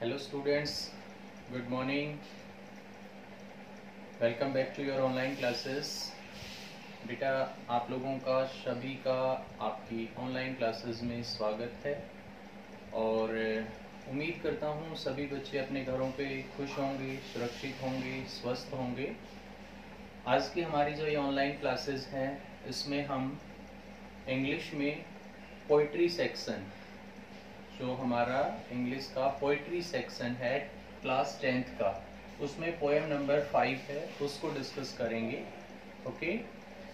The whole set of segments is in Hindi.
Hello students, good morning. Welcome back to your online classes. बेटा आप लोगों का सभी का आपकी ऑनलाइन क्लासेस में स्वागत है और उम्मीद करता हूँ सभी बच्चे अपने घरों पे खुश होंगे, सुरक्षित होंगे, स्वस्थ होंगे। आज की हमारी जो ये ऑनलाइन क्लासेस हैं इसमें हम इंग्लिश में पोइट्री सेक्शन, जो हमारा इंग्लिश का पोइट्री सेक्शन है क्लास 10th का, उसमें पोएम नंबर 5 है, उसको डिस्कस करेंगे। Okay,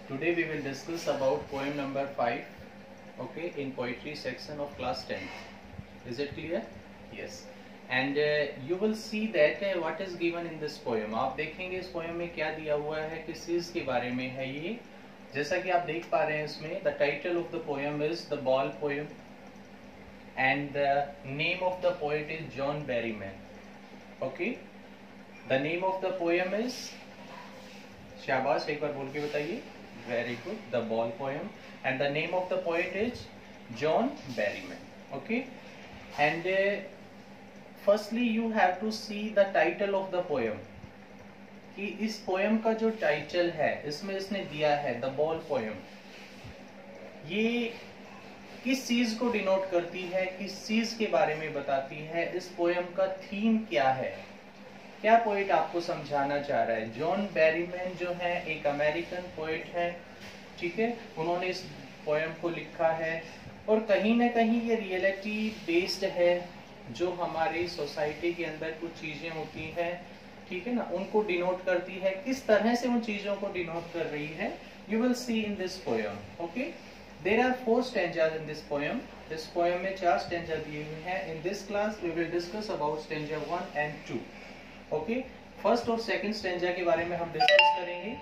today we will discuss about poem number 5 okay in poetry section of class 10th. Is it clear? Yes. And you will see that what is given in this poem. आप देखेंगे इस पोएम में क्या दिया हुआ है, किस चीज के बारे में है ये। जैसा कि आप देख पा रहे हैं इसमें the title of the poem is the ball poem and the name of the poet is John Berryman. Okay, the name of the poem is, शाबाश, एक बार बोल के बताइए. Very good. The ball poem and the name of the poet is John Berryman. Okay, and firstly you have to see the title of the poem. कि इस पोएम का जो टाइटल है इसमें इसने दिया है द बॉल पोएम. ये किस चीज को डिनोट करती है, किस चीज के बारे में बताती है, इस पोएम का थीम क्या है, क्या पोएट आपको समझाना चाह रहा है. जॉन बेरीमैन जो है एक अमेरिकन पोएट है, ठीक है. उन्होंने इस पोएम को लिखा है और कहीं ना कहीं ये रियलिटी बेस्ड है. जो हमारी सोसाइटी के अंदर कुछ चीजें होती हैं, ठीक है ना, उनको डिनोट करती है. किस तरह से उन चीजों को डिनोट कर रही है, you will C in this poem. Okay, There are 4 stanzas in this poem. This poem में 4 stanza दिए हुए हैं. In this class we will discuss about stanza 1 and 2. Okay? First और second stanza के बारे में हम डिस्कस करेंगे.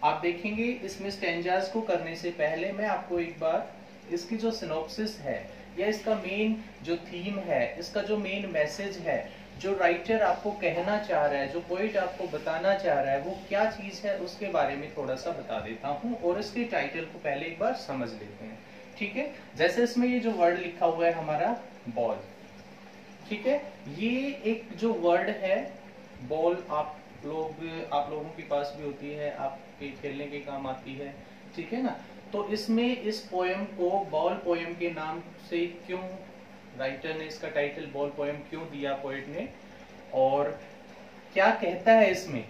आप देखेंगे इसमें stanzas को करने से पहले मैं आपको एक बार इसकी जो सिनॉप्सिस है या इसका मेन जो थीम है, इसका जो मेन मैसेज है, जो राइटर आपको कहना चाह रहा है, जो पोइट आपको बताना चाह रहा है, वो क्या चीज है उसके बारे में थोड़ा सा बता देता हूँ और इसके टाइटल को पहले एक बार समझ लेते हैं. ठीक है, जैसे इसमें ये जो वर्ड लिखा हुआ है हमारा बॉल, ठीक है, ये एक जो वर्ड है बॉल, आप लोगों के पास भी होती है, आपके खेलने के काम आती है, ठीक है ना. तो इसमें इस पोएम को बॉल पोएम के नाम से क्यों राइटर ने इसका टाइटल बॉल पोएम क्यों दिया पोएट ने, और क्या कहता है इसमें,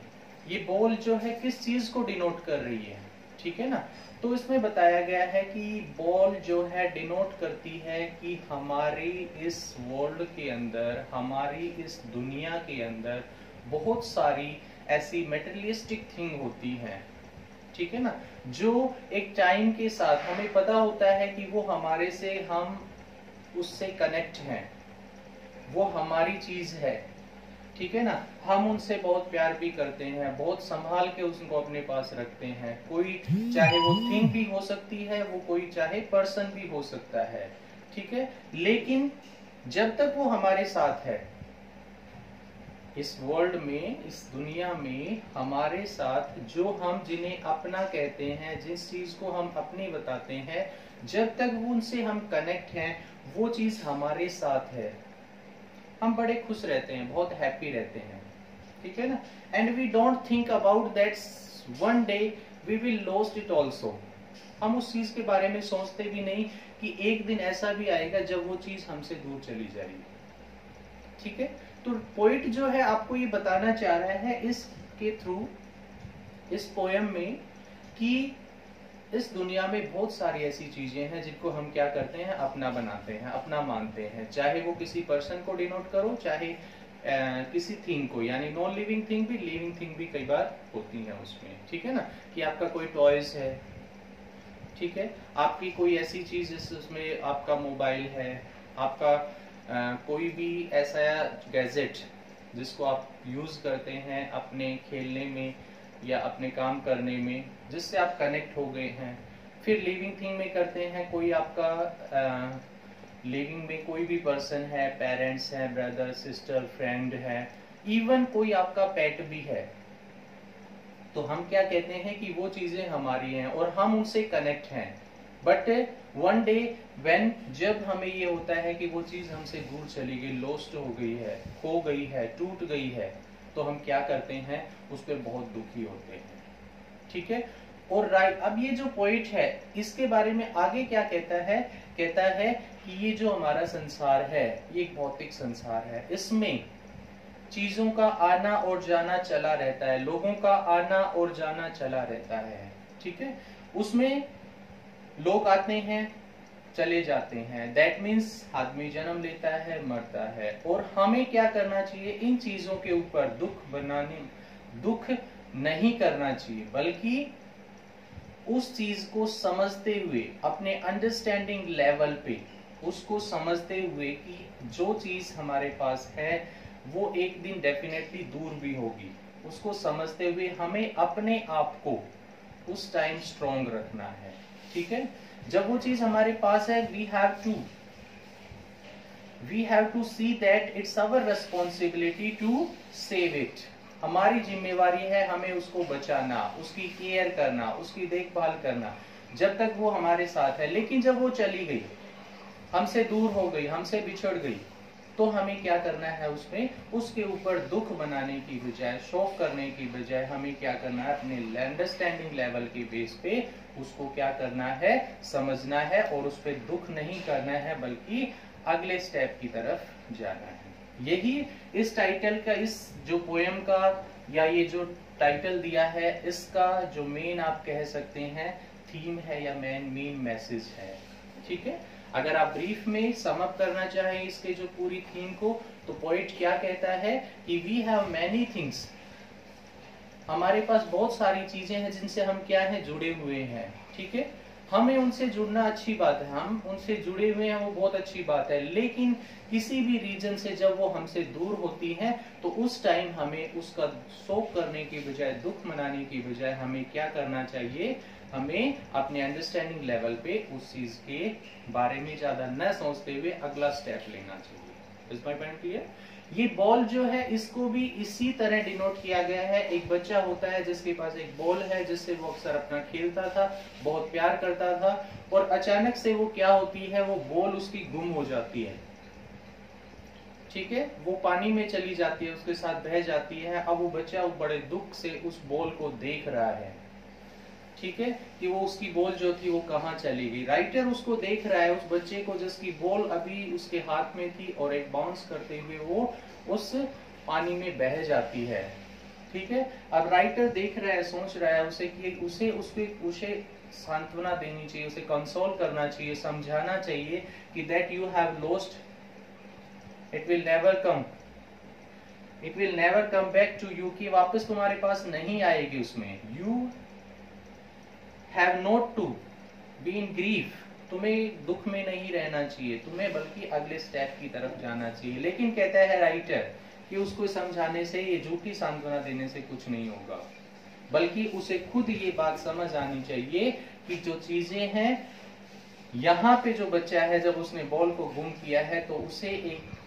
ये बॉल जो है किस चीज को डिनोट कर रही है, ठीक है ना. तो इसमें बताया गया है कि बॉल जो है डिनोट करती है कि हमारी इस वर्ल्ड के अंदर, हमारी इस दुनिया के अंदर बहुत सारी ऐसी मेटेरियलिस्टिक थिंग होती हैं, ठीक है ना, जो एक टाइम के साथ हमें पता होता है कि वो हमारे से, हम उससे कनेक्ट हैं, वो हमारी चीज है, ठीक है ना. हम उनसे बहुत प्यार भी करते हैं, बहुत संभाल के उसको अपने पास रखते हैं. कोई चाहे वो थिंग भी हो सकती है, वो कोई चाहे पर्सन भी हो सकता है, ठीक है. लेकिन जब तक वो हमारे साथ है इस वर्ल्ड में, इस दुनिया में हमारे साथ, जो हम जिन्हें अपना कहते हैं, जिस चीज को हम अपनी बताते हैं, जब तक वो उनसे हम कनेक्ट हैं, वो चीज हमारे साथ है, हम बड़े खुश रहते हैं, बहुत हैप्पी रहते हैं, ठीक है ना. And we don't think about that one day we will lost it also. हम उस चीज के बारे में सोचते भी नहीं कि एक दिन ऐसा भी आएगा जब वो चीज हमसे दूर चली जाएगी, ठीक है. तो पोइट जो है आपको ये बताना चाह रहा है इसके थ्रू, इस पोएम में, कि इस दुनिया में बहुत सारी ऐसी चीजें हैं जिनको हम क्या करते हैं, अपना बनाते हैं, अपना मानते हैं. चाहे वो किसी पर्सन को डिनोट करो, चाहे किसी थिंग को, यानी नॉन लिविंग थिंग भी, लिविंग थिंग भी कई बार होती है उसमें, ठीक है ना. कि आपका कोई टॉयज है, ठीक है, आपकी कोई ऐसी चीज जिसमें आपका मोबाइल है, आपका कोई भी ऐसा गैजेट जिसको आप यूज करते हैं अपने खेलने में या अपने काम करने में, जिससे आप कनेक्ट हो गए हैं. फिर लिविंग थिंग में करते हैं, कोई आपका लिविंग में कोई भी पर्सन है, पेरेंट्स हैं, ब्रदर सिस्टर, फ्रेंड है, इवन कोई आपका पेट भी है. तो हम क्या कहते हैं कि वो चीजें हमारी हैं और हम उनसे कनेक्ट हैं. बट वन डे व्हेन, जब हमें ये होता है कि वो चीज हमसे दूर चली गई, लॉस्ट हो गई है, खो गई है, टूट गई है, तो हम क्या करते हैं, उस पर बहुत दुखी होते हैं। ठीक है। और राइट, अब ये जो पॉइंट है इसके बारे में आगे क्या कहता है, कहता है कि ये जो हमारा संसार है ये एक भौतिक संसार है, इसमें चीजों का आना और जाना चला रहता है, लोगों का आना और जाना चला रहता है। ठीक है। उसमें लोग आते हैं, चले जाते हैं, दैट मीन्स आदमी जन्म लेता है, मरता है। और हमें क्या करना चाहिए, इन चीजों के ऊपर दुख नहीं करना चाहिए, बल्कि उस चीज को समझते हुए, अपने अंडरस्टैंडिंग लेवल पे उसको समझते हुए कि जो चीज हमारे पास है वो एक दिन डेफिनेटली दूर भी होगी, उसको समझते हुए हमें अपने आप को उस टाइम स्ट्रॉन्ग रखना है। ठीक है। जब वो चीज हमारे पास है, we have to see that it's our responsibility to save it. हमारी जिम्मेवारी है हमें उसको बचाना, उसकी केयर करना, उसकी देखभाल करना, जब तक वो हमारे साथ है। लेकिन जब वो चली गई, हमसे दूर हो गई, हमसे बिछड़ गई, तो हमें क्या करना है, उसके ऊपर दुख मनाने की बजाय, शोक करने की बजाय, हमें क्या करना है, अपने अंडरस्टैंडिंग लेवल के बेस पे उसको क्या करना है, समझना है, और उस पर दुख नहीं करना है, बल्कि अगले स्टेप की तरफ जाना है। यही इस टाइटल का, इस जो पोएम का या ये जो टाइटल दिया है, इसका जो मेन आप कह सकते हैं थीम है या मेन मैसेज है। ठीक है। अगर आप ब्रीफ में सम अप करना चाहें इसके जो पूरी थीम को, तो पॉइंट क्या कहता है कि वी हैव मैनी थिंग्स, हमारे पास बहुत सारी चीजें हैं जिनसे हम क्या है, जुड़े हुए हैं। ठीक है। हमें उनसे जुड़ना अच्छी बात है, हम उनसे जुड़े हुए हैं, वो बहुत अच्छी बात है। लेकिन किसी भी रीजन से जब वो हमसे दूर होती है, तो उस टाइम हमें उसका शोक करने की बजाय, दुख मनाने की बजाय, हमें क्या करना चाहिए, हमें अपने अंडरस्टैंडिंग लेवल पे उस चीज के बारे में ज्यादा न सोचते हुए अगला स्टेप लेना चाहिए। Is my point clear? ये बॉल जो है, इसको भी इसी तरह डिनोट किया गया है। एक बच्चा होता है जिसके पास एक बॉल है, जिससे वो अक्सर अपना खेलता था, बहुत प्यार करता था, और अचानक से वो क्या होती है, वो बॉल उसकी गुम हो जाती है। ठीक है। वो पानी में चली जाती है, उसके साथ बह जाती है। अब वो बच्चा बड़े दुख से उस बॉल को देख रहा है। ठीक है, कि वो उसकी बॉल जो थी वो कहाँ चली गई। राइटर उसको देख रहा है, उस बच्चे को, जिसकी बॉल अभी उसके हाथ में थी, और एक बाउंस करते हुए वो उस पानी में बह जाती है। ठीक है। अब राइटर देख रहा है, सोच रहा है उसे कि उसे सांत्वना देनी चाहिए, उसे कंसोल करना चाहिए, समझाना चाहिए कि that you have lost, it will never come back to you, कि वापस तुम्हारे पास नहीं आएगी उसमें। You have not to be in grief, तुम्हें दुख में नहीं रहना चाहिए, तुम्हें बल्कि अगले स्टेप की तरफ जाना चाहिए। लेकिन कहता है राइटर कि उसको समझाने से, ये झूठी सांत्वना देने से कुछ नहीं होगा, बल्कि उसे खुद ये बात समझ आनी चाहिए कि जो चीजें हैं, यहाँ पे जो बच्चा है, जब उसने बॉल को गुम किया है, तो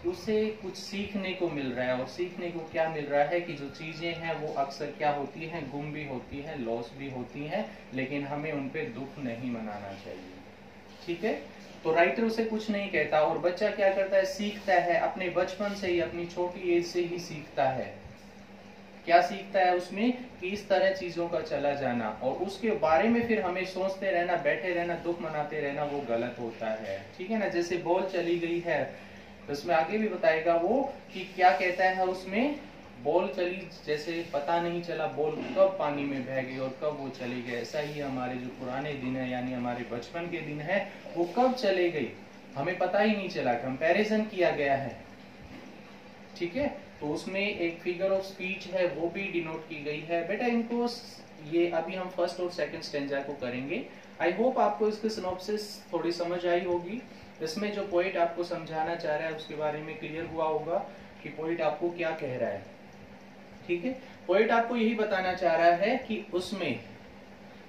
उसे कुछ सीखने को मिल रहा है। और सीखने को क्या मिल रहा है कि जो चीजें हैं वो अक्सर क्या होती हैं, गुम भी होती हैं, लॉस भी होती हैं, लेकिन हमें उन पे दुख नहीं मनाना चाहिए। ठीक है। तो राइटर उसे कुछ नहीं कहता, और बच्चा क्या करता है, सीखता है, अपने बचपन से ही, अपनी छोटी एज से ही सीखता है। क्या सीखता है उसमें, कि इस तरह चीजों का चला जाना, और उसके बारे में फिर हमें सोचते रहना, बैठे रहना, दुख मनाते रहना, वो गलत होता है। ठीक है ना। जैसे बॉल चली गई है, उसमें आगे भी बताएगा वो कि क्या कहता है, उसमें बॉल चली, जैसे पता नहीं चला बॉल कब पानी में बह गई और कब वो चली गई। ऐसा ही हमारे जो पुराने दिन है, यानी हमारे बचपन के दिन है, वो कब चले गई हमें पता ही नहीं चला, कंपैरिजन किया गया है। ठीक है। तो उसमें एक फिगर ऑफ स्पीच है, वो भी डिनोट की गई है। बेटा इनको, ये अभी हम फर्स्ट और सेकंड स्टेंजा को करेंगे। आई होप आपको इसकी सिनॉप्सिस थोड़ी समझ आई होगी। इसमें जो पोइट आपको समझाना चाह रहा है उसके बारे में क्लियर हुआ होगा कि पोइट आपको क्या कह रहा है। ठीक है। पोइट आपको यही बताना चाह रहा है कि उसमें,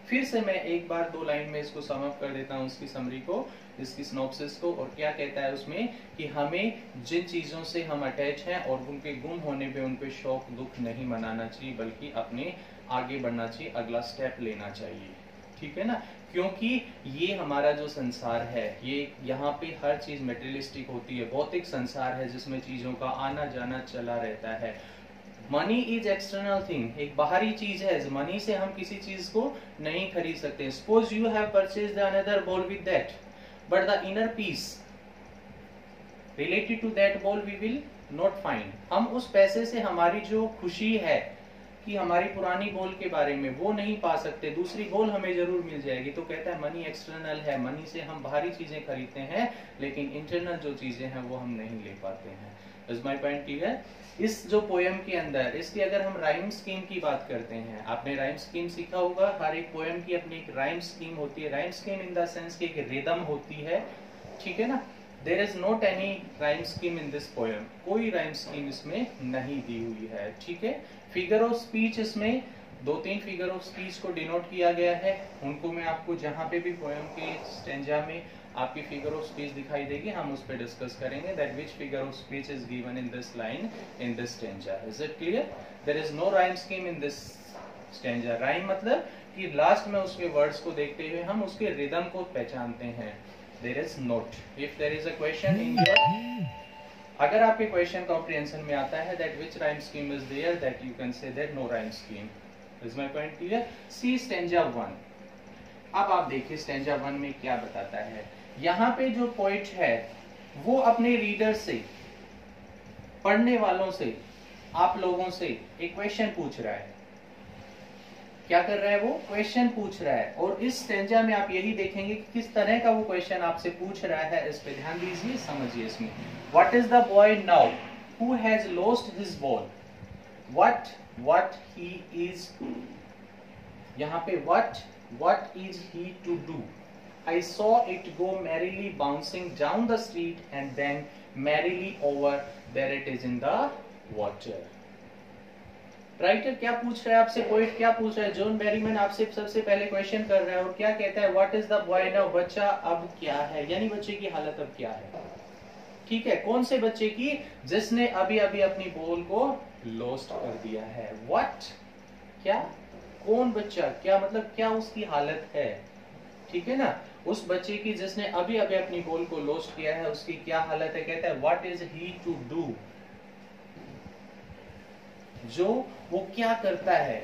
फिर से मैं एक बार 2 लाइन में इसको सम अप कर देता हूं, इसकी समरी को, इसकी सिनॉप्सिस को। और क्या कहता है उसमें, कि हमें जिन चीजों से हम अटैच हैं और उनके गुम होने पे उन पे शौक, दुख नहीं मनाना चाहिए, बल्कि अपने आगे बढ़ना चाहिए, अगला स्टेप लेना चाहिए। ठीक है ना। क्योंकि ये हमारा जो संसार है, ये यहाँ पे हर चीज मेटेरियलिस्टिक होती है, भौतिक संसार है जिसमें चीजों का आना जाना चला रहता है। मनी इज एक्सटर्नल थिंग, एक बाहरी चीज है, मनी से हम किसी चीज को नहीं खरीद सकते। Suppose you have purchased another ball with that, but the inner peace related to that ball we will not find. हम उस पैसे से हमारी जो खुशी है कि हमारी पुरानी बॉल के बारे में, वो नहीं पा सकते, दूसरी बॉल हमें जरूर मिल जाएगी। तो कहता है मनी एक्सटर्नल है, मनी से हम बाहरी चीजें खरीदते हैं, लेकिन इंटरनल जो चीजें हैं वो हम नहीं ले पाते हैं। Is my point clear? इस जो पोएम के अंदर, इसकी अगर हम राइम स्कीम की बात करते हैं, आपने राइम स्कीम सीखा होगा, हर एक पोएम की अपनी एक राइम स्कीम होती है। Rhyme scheme in the sense की एक रिदम होती है, ठीक है ना। There is not any rhyme scheme in this poem, कोई राइम स्कीम इसमें नहीं दी हुई है, ठीक है। फिगर ऑफ स्पीच, इसमें 2-3 फिगर ऑफ स्पीच को डिनोट किया गया है, उनको मैं आपको जहां पे भी पोएम के स्टेंजा में आपकी फिगर ऑफ स्पीच दिखाई देगी, हम उस पर डिस्कस करेंगे that which figure of speech is given in this line in this stanza. Is it clear? There is no rhyme scheme in this stanza. Rhyme मतलब कि लास्ट में उसके वर्ड्स को देखते हुए हम उसके रिदम को पहचानते हैं। There is not. If there is a question in your, अगर आपके क्वेश्चन कॉम्प्रिहेंशन में आता है that which rhyme scheme is there, that you can say that no rhyme scheme. Is my point clear? See stanza 1। अब आप देखिए स्टेंजा 1 में क्या बताता है। यहाँ पे जो पोइट है वो अपने रीडर से, पढ़ने वालों से, आप लोगों से एक क्वेश्चन पूछ रहा है। क्या कर रहा है वो? क्वेश्चन पूछ रहा है। और इस स्टेंजा में आप यही देखेंगे कि किस तरह का वो क्वेश्चन आपसे पूछ रहा है। इस पे ध्यान दीजिए, समझिए इसमें। What is the boy now who has lost his ball? What he is, यहाँ पे what is he to do? I saw it go merrily bouncing down the street and then merrily over. There it is in the water. Writer क्या पूछ रहा है आपसे, पोइट क्या पूछ रहा है? जॉन बेरीमैन आपसे सबसे पहले क्वेश्चन कर रहा है और क्या कहता है? What is the boy now? बच्चा अब क्या है, यानी बच्चे की हालत अब क्या है, ठीक है। कौन से बच्चे की? जिसने अभी अभी अपनी बॉल को लॉस्ट कर दिया है। व्हाट, क्या, कौन बच्चा, क्या मतलब क्या उसकी हालत है, ठीक है ना। उस बच्चे की जिसने अभी अभी अपनी बॉल को लॉस्ट किया है, उसकी क्या हालत है? कहता है what is he to do, जो वो क्या करता है।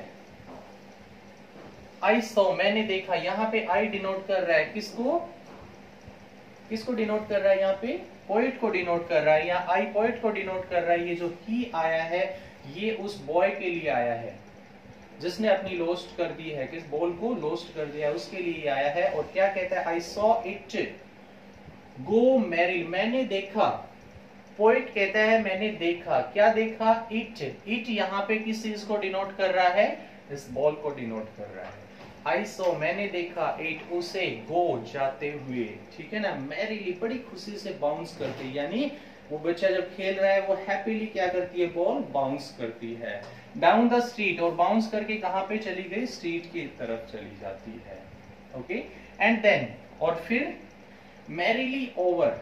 आई सॉ, मैंने देखा, यहाँ पे आई डिनोट कर रहा है किसको? किसको डिनोट कर रहा है यहाँ पे? पोइट को डिनोट कर रहा है। यहाँ आई पोइट को डिनोट कर रहा है। ये जो ही आया है ये उस बॉय के लिए आया है जिसने अपनी लोस्ट कर दी है, किस बॉल को लोस्ट कर दिया है, उसके लिए आया है। और क्या कहता है? I saw it go merry, मैंने देखा। पोइट कहता है मैंने देखा, क्या देखा? इट यहाँ पे किस चीज को डिनोट कर रहा है? इस बॉल को डिनोट कर रहा है। आई सो, मैंने देखा, इट, उसे, गो, जाते हुए, ठीक है ना, मैरीली, बड़ी खुशी से बाउंस करते, यानी वो बच्चा जब खेल रहा है वो हैप्पीली क्या करती है? बॉल बाउंस करती है डाउन द स्ट्रीट, और बाउंस करके कहां पे चली गई? स्ट्रीट की तरफ चली जाती है। ओके, एंड देन, और फिर मैरीली ओवर,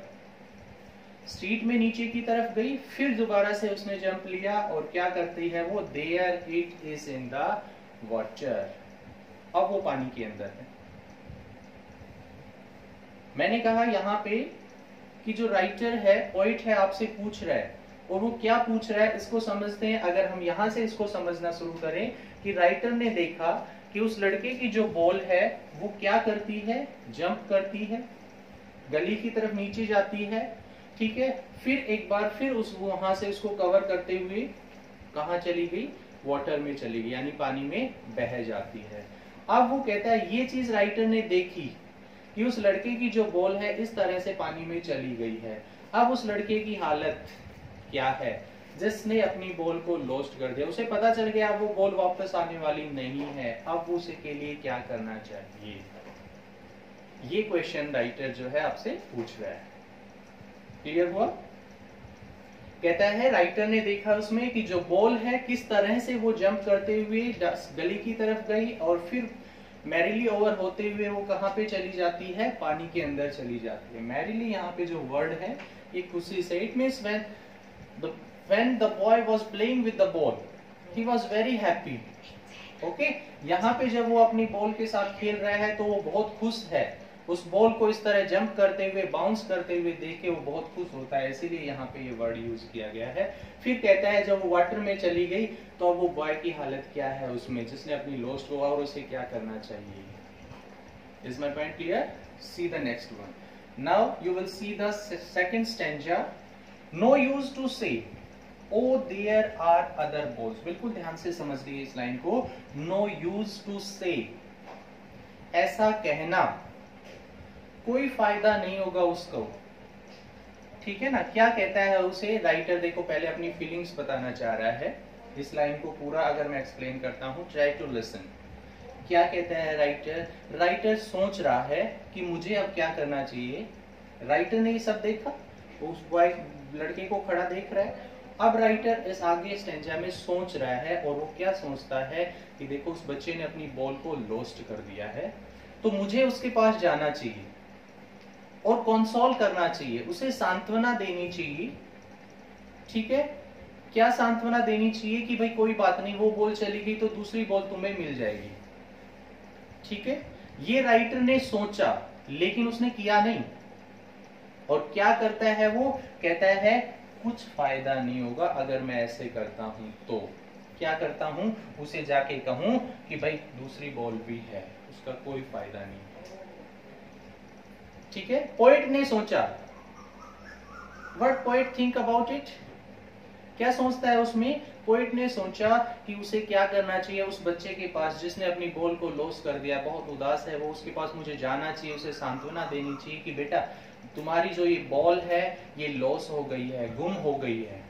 स्ट्रीट में नीचे की तरफ गई, फिर दोबारा से उसने जंप लिया और क्या करती है वो? There it is in the water, अब वो पानी के अंदर है। मैंने कहा यहाँ पे कि जो राइटर है, पोइट है, आपसे पूछ रहा है, और वो क्या पूछ रहा है इसको समझते हैं। अगर हम यहां से इसको समझना शुरू करें कि राइटर ने देखा कि उस लड़के की जो बॉल है वो क्या करती है? जंप करती है, गली की तरफ नीचे जाती है, ठीक है, फिर एक बार फिर उस वहां से उसको कवर करते हुए कहां चली गई? वाटर में चली गई, यानी पानी में बह जाती है। अब वो कहता है ये चीज राइटर ने देखी कि उस लड़के की जो बॉल है इस तरह से पानी में चली गई है। अब उस लड़के की हालत क्या है जिसने अपनी बॉल को लॉस्ट कर दिया? उसे पता चल गया अब वो बॉल वापस आने वाली नहीं है। अब उसे के लिए क्या करना चाहिए? ये क्वेश्चन राइटर जो है आपसे पूछ रहा है। क्लियर हुआ? कहता है राइटर ने देखा उसमें कि जो बॉल है किस तरह से वो जंप करते हुए गली की तरफ गई और फिर मैरीली ओवर होते हुए वो कहां पे चली जाती है? पानी के अंदर चली जाती है। मैरीली यहाँ पे जो वर्ड है ये खुशी से, it means when the boy was playing with the ball he was very happy, okay, यहाँ पे जब वो अपनी बॉल के साथ खेल रहा है तो वो बहुत खुश है, उस बॉल को इस तरह जंप करते हुए, बाउंस करते हुए देख के वो बहुत खुश होता है, इसीलिए यहाँ पे ये वर्ड यूज किया गया है। फिर कहता है जब वो वाटर में चली गई तो अब वो बॉय की हालत क्या है उसमें, जिसने अपनी लॉस्ट हुआ, और उसे क्या करना चाहिए। Is my point clear? See the next one. Now you will see the second stanza. No use to say O there are other balls. बिल्कुल ध्यान से समझ लीजिए इस लाइन को। नो यूज टू से, ऐसा कहना कोई फायदा नहीं होगा उसको, ठीक है ना। क्या कहता है उसे राइटर, देखो पहले अपनी फीलिंग्स बताना चाह रहा है। इस लाइन को पूरा अगर मैं एक्सप्लेन करता हूं, ट्राई टू लिसन। क्या कहता है राइटर? राइटर सोच रहा है कि मुझे अब क्या करना चाहिए। राइटर ने ये सब देखा, उस बॉय लड़के को खड़ा देख रहा है। अब राइटर इस आगे स्टेंजा में सोच रहा है, और वो क्या सोचता है कि देखो उस बच्चे ने अपनी बॉल को लॉस्ट कर दिया है, तो मुझे उसके पास जाना चाहिए और कंसोल करना चाहिए, उसे सांत्वना देनी चाहिए। ठीक है, क्या सांत्वना देनी चाहिए कि भाई कोई बात नहीं, वो बॉल चली गई तो दूसरी बॉल तुम्हें मिल जाएगी। ठीक है, ये राइटर ने सोचा लेकिन उसने किया नहीं। और क्या करता है वो? कहता है कुछ फायदा नहीं होगा अगर मैं ऐसे करता हूं तो। क्या करता हूं? उसे जाके कहूं कि भाई दूसरी बॉल भी है, उसका कोई फायदा नहीं। ठीक है, पोएट ने सोचा। What poet think about it? क्या सोचता है उसमें? पोएट ने सोचा कि उसे क्या करना चाहिए, उस बच्चे के पास जिसने अपनी बॉल को लॉस कर दिया, बहुत उदास है वो, उसके पास मुझे जाना चाहिए, उसे सांत्वना देनी चाहिए कि बेटा तुम्हारी जो ये बॉल है ये लॉस हो गई है, गुम हो गई है,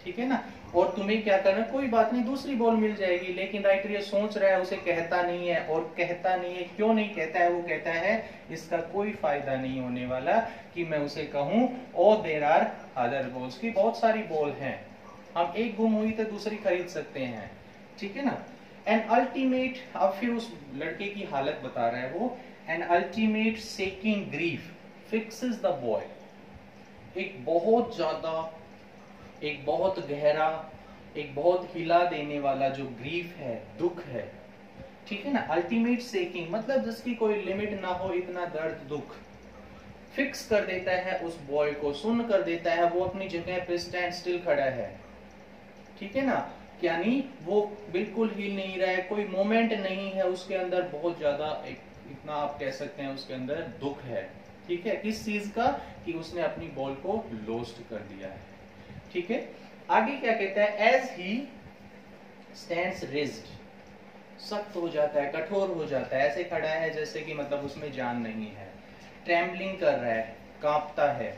ठीक है ना, और तुम्हें क्या करना, कोई बात नहीं दूसरी बॉल मिल जाएगी। लेकिन राइटर ये सोच रहा है, उसे कहता नहीं है। और कहता नहीं है, क्यों नहीं कहता है? वो कहता है इसका कोई फायदा नहीं होने वाला कि मैं उसे कहूं ओ देयर आर अदर बॉल्स, की बहुत सारी बॉल हैं, हम एक गुम हुई तो दूसरी खरीद सकते हैं। ठीक है ना। एन अल्टीमेट, अब फिर उस लड़के की हालत बता रहा है वो, an ultimate seeking grief fixes the boy. एक बहुत ज्यादा, एक बहुत गहरा, एक बहुत हिला देने वाला जो ग्रीफ है, दुख है, ठीक है ना। अल्टीमेट सेकिंग मतलब जिसकी कोई लिमिट ना हो, इतना दर्द, दुख फिक्स कर देता है उस बॉय को, सुन कर देता है, वो अपनी जगह पे स्टैंड स्टिल खड़ा है। ठीक है ना, यानी वो बिल्कुल हिल नहीं रहा है, कोई मोमेंट नहीं है उसके अंदर, बहुत ज्यादा इतना आप कह सकते हैं उसके अंदर दुख है। ठीक है, किस चीज का? कि उसने अपनी बॉल को लॉस्ट कर दिया है। ठीक है, आगे क्या कहता है? एज ही स्टैंड्स रिज्ड, सख्त हो जाता है, कठोर हो जाता है, ऐसे खड़ा है जैसे कि मतलब उसमें जान नहीं है। ट्रेम्बलिंग कर रहा है, कांपता है।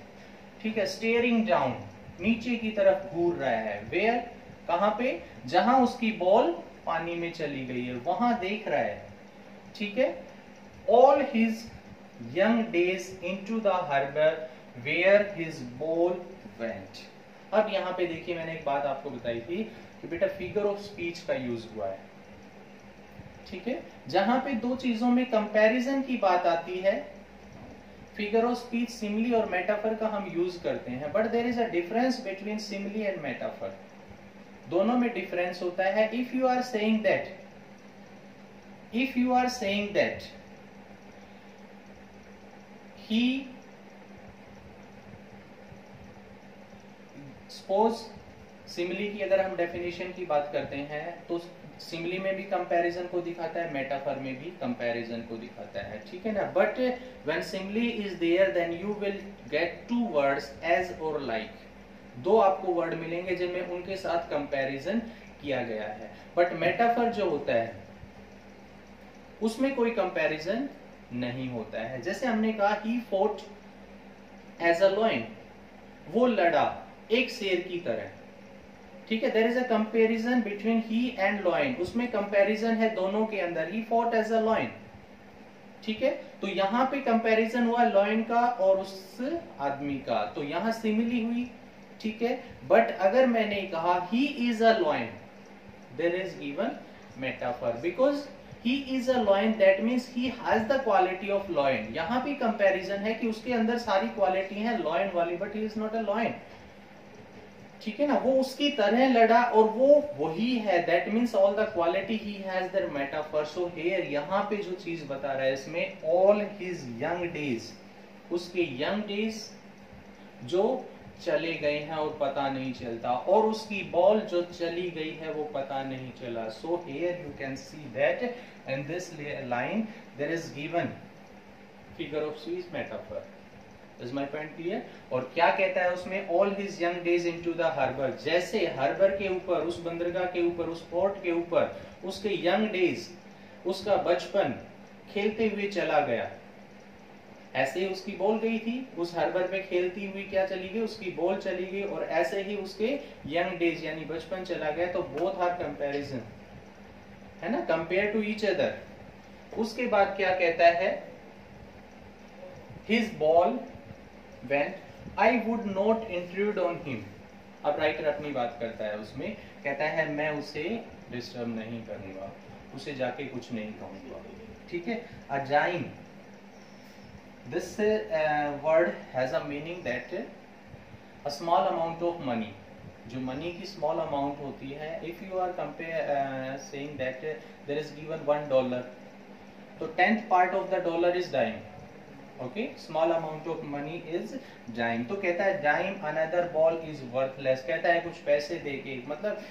ठीक है, स्टेयरिंग डाउन, नीचे की तरफ घूर रहा है। वेयर, कहां पे? जहां उसकी बॉल पानी में चली गई है वहां देख रहा है। ठीक है, all his young days into the harbour where his ball went. अब यहाँ पे देखिए, मैंने एक बात आपको बताई थी कि बेटा फिगर ऑफ स्पीच का यूज हुआ है। ठीक है, जहां पे दो चीजों में कंपैरिजन की बात आती है, फिगर ऑफ स्पीच सिमिली और मेटाफर का हम यूज करते हैं, but there is a difference between simile and metaphor. दोनों में डिफरेंस होता है। If you are saying that he, suppose simile की अगर हम डेफिनेशन की बात करते हैं तो सिमिली में भी कंपैरिजन को दिखाता है, मेटाफर में भी कंपैरिजन को दिखाता है। ठीक है ना। But when simile is there then you will get two words as और लाइक। दो आपको वर्ड मिलेंगे जिनमें उनके साथ कंपैरिजन किया गया है। बट मेटाफर जो होता है उसमें कोई कंपैरिजन नहीं होता है। जैसे हमने कहा he fought as a lion, वो लड़ा एक शेर की तरह। ठीक है, there is a comparison between he and lion, उसमें कंपैरिजन है दोनों के अंदर। He fought as a lion. ठीक है, तो यहां पे कंपैरिजन हुआ लॉयन का और उस आदमी का, तो यहां सिमिली हुई। ठीक है, बट अगर मैंने कहा he is a lion, there is given metaphor, because he is a lion, that means he has the quality of lion. यहां पे कंपैरिजन है कि उसके अंदर सारी क्वालिटी है लॉयन वाली, but he is not a lion. ठीक है ना, वो उसकी तरह लड़ा और वो वही है, that means all the quality he has their metaphor. So here यहाँ पे जो चीज बता रहा है इसमें, ऑल हिज यंग डेज, उसके यंग डेज जो चले गए हैं और पता नहीं चलता, और उसकी बॉल जो चली गई है वो पता नहीं चला। So here you can see that in this line there is given figure of speech metaphor. Is my point clear? और क्या कहता है उसमें, all his young days into the harbour, जैसे हार्बर के ऊपर, उस बंदरगाह के ऊपर, उस पोर्ट के ऊपर उसके यंग डेज, उसका बचपन खेलते हुए चला गया, ऐसे ही उसकी बॉल गई थी उस हार्बर पे खेलती हुई, क्या चली गई, उसकी बॉल चली गई, और ऐसे ही उसके यंग डेज यानी बचपन चला गया। तो बोथ आर कंपैरिजन, है ना, कंपेयर टू ईच अदर। उसके बाद क्या कहता है, his ball went, I would not intrude on him. अब राइटर अपनी बात करता है, उसमें कहता है मैं उसे डिस्टर्ब नहीं करूंगा, उसे जाके कुछ नहीं कहूंगा, ठीक है। Assign, this word has a meaning that a small amount of money, जो मनी की स्मॉल अमाउंट होती है, if you are compare saying that there is given $1, तो 10th part of the dollar is dime, okay, small amount of money is dime. तो कहता है dime another ball is worthless, कहता है कुछ पैसे देके, मतलब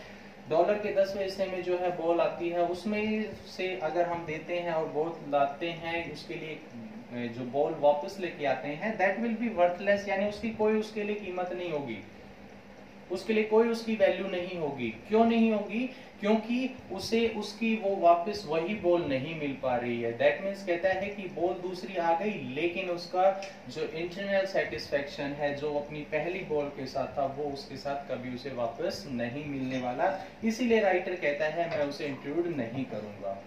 डॉलर के 10वें हिस्से में जो है बॉल आती है, उसमें से अगर हम देते हैं और बॉल लाते हैं, उसके लिए जो बॉल वापस लेके आते हैं, दैट विल बी वर्थलेस, यानी उसकी कोई उसके लिए कीमत नहीं होगी, उसके लिए कोई उसकी वैल्यू नहीं होगी। क्यों नहीं होगी? क्योंकि उसे उसकी वो वापस वही बॉल नहीं मिल पा रही है। दैट मीन्स कहता है कि बॉल दूसरी आ गई, लेकिन उसका जो इंटरनल सेटिस्फेक्शन है, जो अपनी पहली बॉल के साथ था, वो उसके साथ कभी उसे वापस नहीं मिलने वाला। इसीलिए राइटर कहता है मैं उसे इंक्लूड नहीं करूंगा।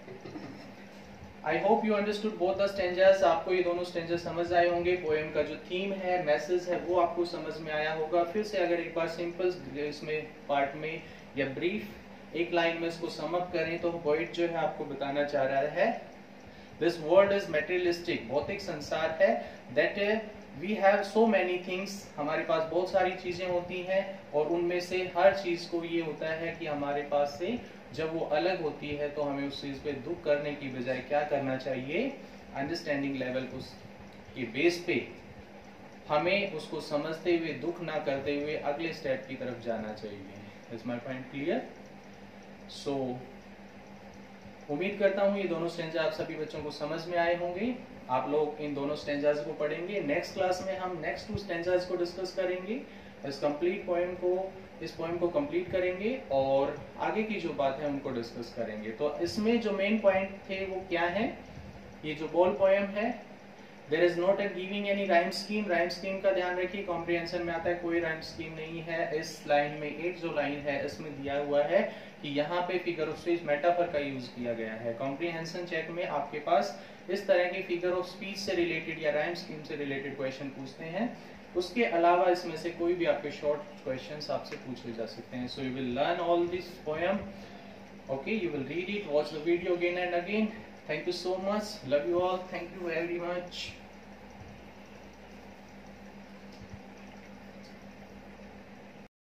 I hope you understood both the stanzas. आपको ये दोनों स्टेंजर्स समझ आए होंगे, पोएम का जो थीम है, मैसेज है, वो आपको समझ में आया होगा। फिर से अगर एक बार सिंपल इसमें पार्ट में या ब्रीफ एक लाइन में इसको सम अप करें, तो पोएट जो है आपको बताना चाह रहा है, दिस वर्ल्ड इज मटेरियलिस्टिक, भौतिक संसार है, that we have so many things, हमारे पास बहुत सारी चीजें होती हैं, और उनमें से हर चीज को ये होता है कि हमारे पास से जब वो अलग होती है तो हमें उस चीज पे दुख करने की बजाय क्या करना चाहिए, अंडरस्टैंडिंग लेवल के बेस पे हमें उसको समझते हुए, दुख ना करते हुए अगले स्टेप की तरफ जाना चाहिए। Is my point clear? So उम्मीद करता हूँ ये दोनों स्टेंजा आप सभी बच्चों को समझ में आए होंगे। आप लोग इन दोनों स्टेंजाज को पढ़ेंगे। नेक्स्ट क्लास में हम नेक्स्ट 2 स्टेंजाज को डिस्कस करेंगे, इस कंप्लीट पोएम को, इस पोएम को कंप्लीट करेंगे और आगे की जो बात है उनको डिस्कस करेंगे। तो इसमें जो मेन पॉइंट थे वो क्या है, ये जो बोल पोएम है, there is not an giving any rhyme scheme. Rhyme scheme का ध्यान रखिए, कॉम्प्रिहेंशन में आता है, कोई राइम स्कीम नहीं है। इस लाइन में एक जो लाइन है इसमें दिया हुआ है कि यहाँ पे फिगर ऑफ स्पीच मेटाफर का यूज किया गया है। कॉम्प्रिहेंशन चेक में आपके पास इस तरह की फिगर ऑफ स्पीच से रिलेटेड या राइम स्कीम से रिलेटेड क्वेश्चन पूछते हैं। उसके अलावा इसमें से कोई भी आपके शॉर्ट क्वेश्चंस आपसे पूछे जा सकते हैं। So you will learn all this poem, okay, you will read it, watch the video again and again. Thank you so much. Love you all. Thank you very much.